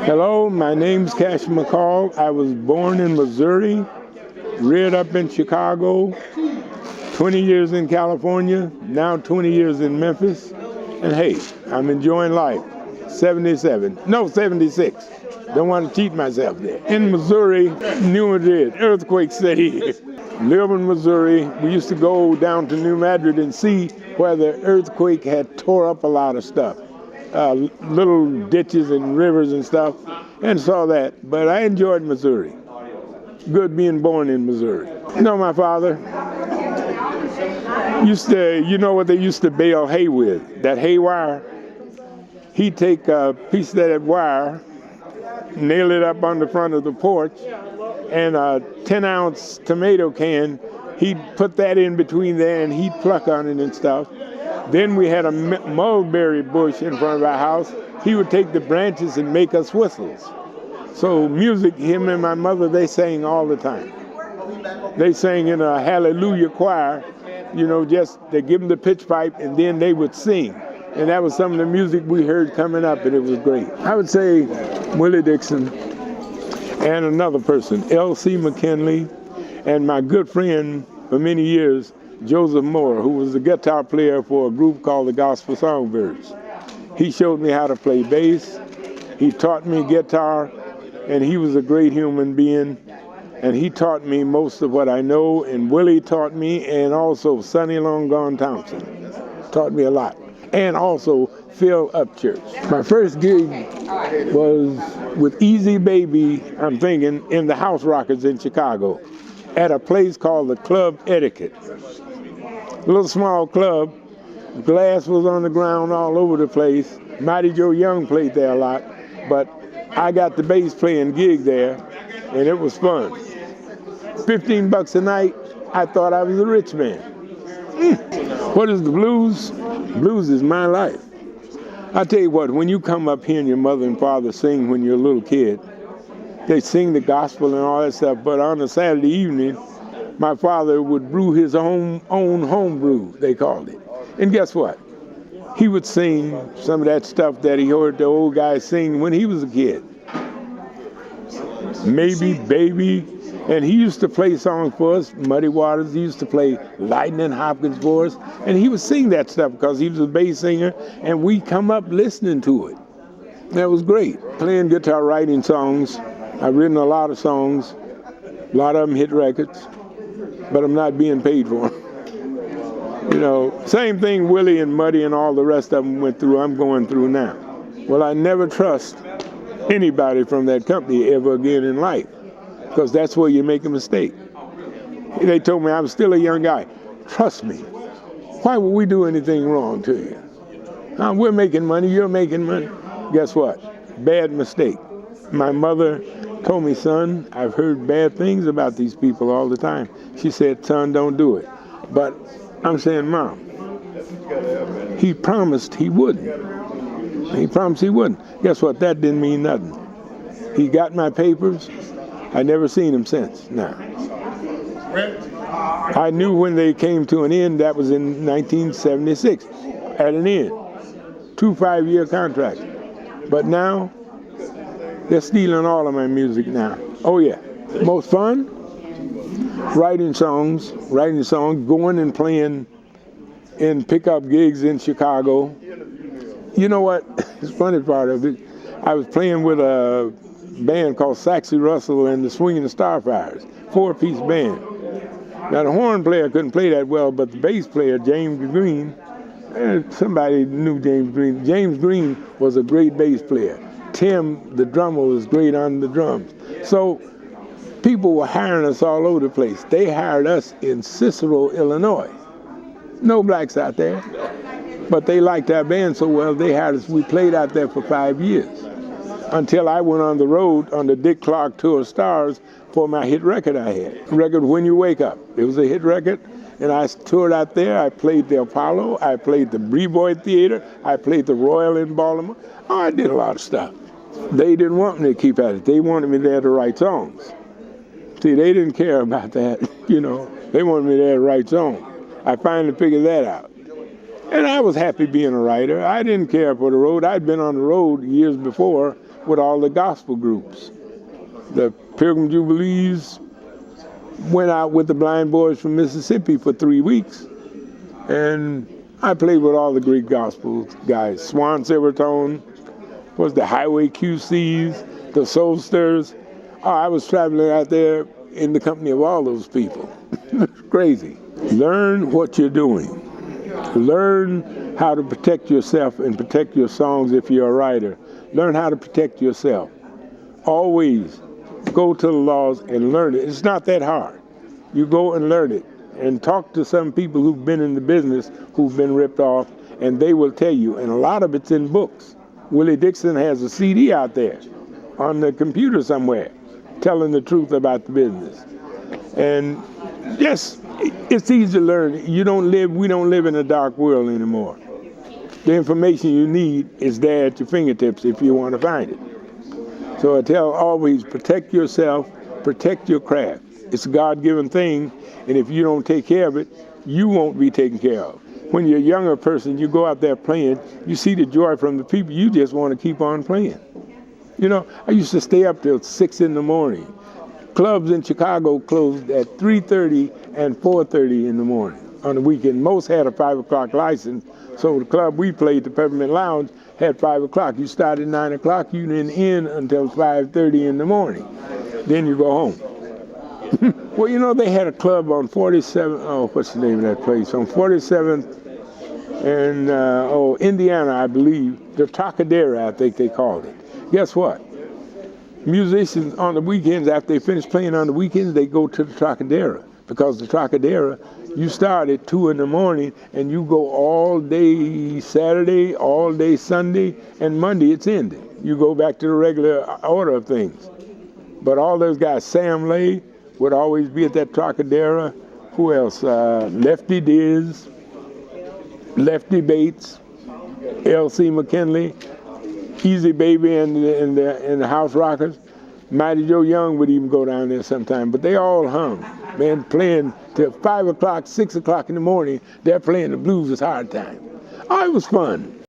Hello, my name's Cash McCall. I was born in Missouri, reared up in Chicago, 20 years in California, now 20 years in Memphis. And hey, I'm enjoying life. 76. Don't want to cheat myself there. In Missouri, New Madrid, earthquake city. Live in Missouri. We used to go down to New Madrid and see where the earthquake had tore up a lot of stuff. Little ditches and rivers and stuff, and saw that. But I enjoyed Missouri. Good being born in Missouri. You know, my father used to, you know what they used to bale hay with? That hay wire. He'd take a piece of that wire, nail it up on the front of the porch, and a 10-ounce tomato can, he'd put that in between there and he'd pluck on it and stuff. Then we had a mulberry bush in front of our house. He would take the branches and make us whistles. So music, him and my mother, they sang all the time. They sang in a hallelujah choir, you know, just they give them the pitch pipe and then they would sing. And that was some of the music we heard coming up, and it was great. I would say Willie Dixon and another person, L.C. McKinley, and my good friend for many years, Joseph Moore, who was the guitar player for a group called the Gospel Songbirds. He showed me how to play bass. He taught me guitar, and he was a great human being. And he taught me most of what I know, and Willie taught me, and also Sonny Long Gone Thompson taught me a lot. And also Phil Upchurch. My first gig was with Easy Baby, I'm thinking, in the House Rockets in Chicago, at a place called the Club Etiquette. A little small club. Glass was on the ground all over the place. Mighty Joe Young played there a lot, but I got the bass playing gig there, and it was fun. $15 a night, I thought I was a rich man. What is the blues? Blues is my life. I tell you what, when you come up hearing your mother and father sing when you're a little kid, they sing the gospel and all that stuff, but on a Saturday evening, my father would brew his own home brew, they called it. And guess what? He would sing some of that stuff that he heard the old guys sing when he was a kid. Maybe, Baby. And he used to play songs for us, Muddy Waters. He used to play Lightning Hopkins for us. And he would sing that stuff because he was a bass singer, and we'd come up listening to it. That was great. Playing guitar, writing songs. I've written a lot of songs. A lot of them hit records. But I'm not being paid for them. You know, same thing Willie and Muddy and all the rest of them went through, I'm going through now. Well, I never trust anybody from that company ever again in life, because that's where you make a mistake. They told me I was still a young guy. Trust me. Why would we do anything wrong to you? We're making money, you're making money. Guess what? Bad mistake. My mother told me, son, I've heard bad things about these people all the time. She said, son, don't do it. But I'm saying, Mom, he promised he wouldn't. He promised he wouldn't. Guess what? That didn't mean nothing. He got my papers. I never seen him since. Now, I knew when they came to an end, that was in 1976, at an end. 2 5-year contracts. But now, they're stealing all of my music now. Oh yeah. Most fun? Writing songs, going and playing in pickup gigs in Chicago. You know what? The funny part of it, I was playing with a band called Saxy Russell and the Swinging Starfires, 4-piece band. Now the horn player couldn't play that well, but the bass player, James Green, somebody knew James Green. James Green was a great bass player. Tim, the drummer, was great on the drums. So people were hiring us all over the place. They hired us in Cicero, Illinois. No blacks out there, but they liked our band so well, they hired us. We played out there for 5 years until I went on the road on the Dick Clark Tour of Stars for my hit record I had. Record When You Wake Up. It was a hit record, and I toured out there. I played the Apollo, I played the Brevoort Theater, I played the Royal in Baltimore. Oh, I did a lot of stuff. They didn't want me to keep at it. They wanted me there to write songs. See, they didn't care about that, you know. They wanted me there to write songs. I finally figured that out. And I was happy being a writer. I didn't care for the road. I'd been on the road years before with all the gospel groups. The Pilgrim Jubilees went out with the Blind Boys from Mississippi for 3 weeks. And I played with all the great gospel guys. Swan Silvertone, was the Highway QCs, the Soul Stirrers. Oh, I was traveling out there in the company of all those people. Crazy. Learn what you're doing. Learn how to protect yourself and protect your songs if you're a writer. Learn how to protect yourself. Always go to the laws and learn it. It's not that hard. You go and learn it and talk to some people who've been in the business, who've been ripped off, and they will tell you. And a lot of it's in books. Willie Dixon has a CD out there on the computer somewhere telling the truth about the business. And yes, it's easy to learn. We don't live in a dark world anymore. The information you need is there at your fingertips if you want to find it. So I tell always, protect yourself, protect your craft. It's a God-given thing, and if you don't take care of it, you won't be taken care of. When you're a younger person, you go out there playing, you see the joy from the people, you just want to keep on playing. You know, I used to stay up till 6 in the morning. Clubs in Chicago closed at 3:30 and 4:30 in the morning on the weekend. Most had a 5 o'clock license, so the club we played, the Peppermint Lounge, had 5 o'clock. You started at 9 o'clock, you didn't end until 5:30 in the morning. Then you go home. Well, you know, they had a club on 47, what's the name of that place? On 47th and, Indiana, I believe. The Trocadero, I think they called it. Guess what? Musicians on the weekends, after they finish playing on the weekends, they go to the Trocadero. Because the Trocadero, you start at 2 in the morning and you go all day Saturday, all day Sunday, and Monday it's ended. You go back to the regular order of things. But all those guys, Sam Lay would always be at that Trocadero. Who else? Lefty Diz, Lefty Bates, L.C. McKinley, Easy Baby and the House Rockers. Mighty Joe Young would even go down there sometime, but they all hung, man, playing till 5 o'clock, 6 o'clock in the morning. They're playing the blues as hard time. Oh, it was fun.